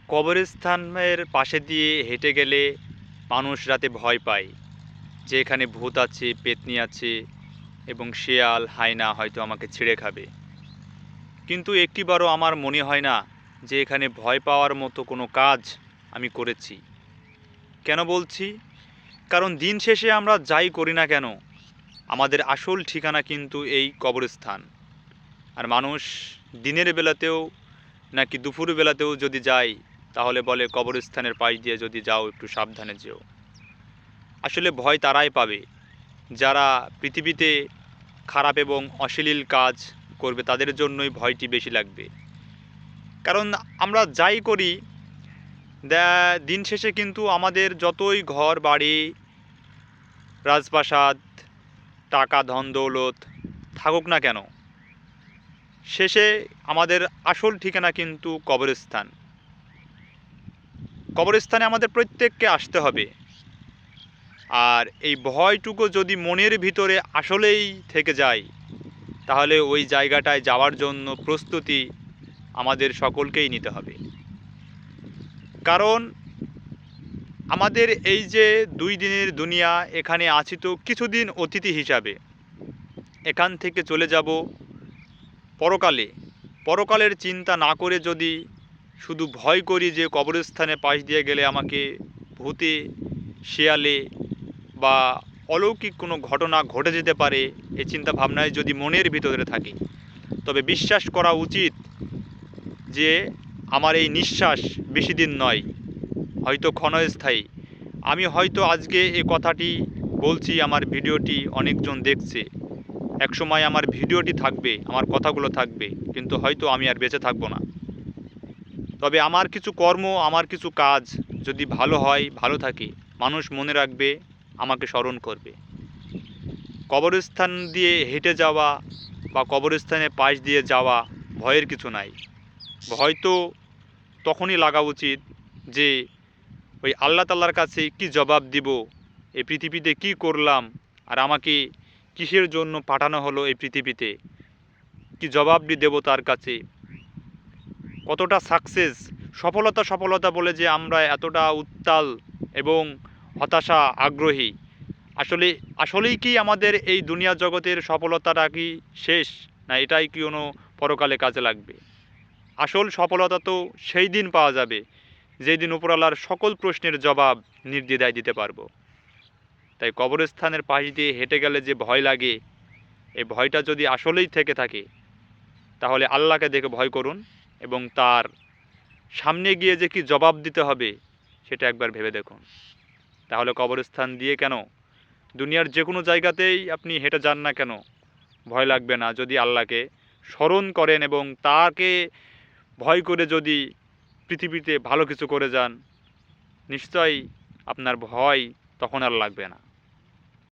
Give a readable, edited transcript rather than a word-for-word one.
কবরস্থানের পাশে দিয়ে হেঁটে গেলে মানুষ রাতে ভয় পায় যে এখানে ভূত আছে, পেত্নী আছে এবং শেয়াল, হায়না হয়তো আমাকে ছিঁড়ে খাবে। কিন্তু একটিবারও আমার মনে হয় না যে এখানে ভয় পাওয়ার মতো কোনো কাজ আমি করেছি। কেন বলছি? কারণ দিন শেষে আমরা যাই করি না কেন, আমাদের আসল ঠিকানা কিন্তু এই কবরস্থান। আর মানুষ দিনের বেলাতেও নাকি দুপুর বেলাতেও যদি যায়, তাহলে বলে কবরস্থানের পাশ দিয়ে যদি যাও একটু সাবধানে যেও। আসলে ভয় তারাই পাবে যারা পৃথিবীতে খারাপ এবং অশ্লীল কাজ করবে, তাদের জন্যই ভয়টি বেশি লাগবে। কারণ আমরা যাই করি, দিন শেষে কিন্তু আমাদের যতই ঘর বাড়ি, রাজপ্রাসাদ, টাকা ধন দৌলত থাকুক না কেন, শেষে আমাদের আসল ঠিকানা কিন্তু কবরস্থান। কবরস্থানে আমাদের প্রত্যেককে আসতে হবে। আর এই ভয়টুকু যদি মনের ভিতরে আসলেই থেকে যায়, তাহলে ওই জায়গাটায় যাওয়ার জন্য প্রস্তুতি আমাদের সকলকেই নিতে হবে। কারণ আমাদের এই যে 2 দিনের দুনিয়া, এখানে আছি তো কিছুদিন অতিথি হিসাবে। এখান থেকে চলে যাব পরকালে। পরকালের চিন্তা না করে যদি শুধু ভয় করি যে কবরস্থানের পাশ দিয়ে গেলে আমাকে ভূতে, শেয়ালে বা অলৌকিক কোনো ঘটনা ঘটে যেতে পারে, এই চিন্তা ভাবনায় যদি মনের ভিতরে থাকে, তবে বিশ্বাস করা উচিত যে আমার এই নিঃশ্বাস বেশি দিন নয়, হয়তো ক্ষণস্থায়ী। আমি হয়তো আজকে এই কথাটি বলছি, আমার ভিডিওটি অনেকজন দেখছে, একসময় আমার ভিডিওটি থাকবে, আমার কথাগুলো থাকবে, কিন্তু হয়তো আমি আর বেঁচে থাকবো না। তবে আমার কিছু কর্ম, আমার কিছু কাজ যদি ভালো হয়, ভালো থাকে, মানুষ মনে রাখবে, আমাকে স্মরণ করবে। কবরস্থান দিয়ে হেঁটে যাওয়া বা কবরস্থানের পাশ দিয়ে যাওয়া ভয়ের কিছু নাই। ভয় তো তখনই লাগা উচিত যে ওই আল্লাহ তাআলার কাছে কি জবাব দিব, এই পৃথিবীতে কি করলাম, আর আমাকে কিসের জন্য পাঠানো হলো এই পৃথিবীতে, কি জবাবটি দেব তার কাছে। কতটা সাকসেস, সফলতা সফলতা বলে যে আমরা এতটা উত্তাল এবং হতাশা, আগ্রহী, আসলে আসলেই কি আমাদের এই দুনিয়া জগতের সফলতাটা কি শেষ, না এটাই কি কোনো পরকালে কাজে লাগবে? আসল সফলতা তো সেই দিন পাওয়া যাবে যেই দিন উপরওয়ালার সকল প্রশ্নের জবাব নির্দ্বিধায় দিতে পারবো। তাই কবরস্থানের পাশ দিয়ে হেঁটে গেলে যে ভয় লাগে, এই ভয়টা যদি আসলেই থেকে থাকে, তাহলে আল্লাহকে দেখে ভয় করুন এবং তার সামনে গিয়ে যে কি জবাব দিতে হবে সেটা একবার ভেবে দেখুন। তাহলে কবরস্থান দিয়ে কেন, দুনিয়ার যে কোনো জায়গাতেই আপনি হেঁটে যান না কেন, ভয় লাগবে না যদি আল্লাহকে স্মরণ করেন এবং তাকে ভয় করে যদি পৃথিবীতে ভালো কিছু করে যান, নিশ্চয়ই আপনার ভয় তখন আর লাগবে না।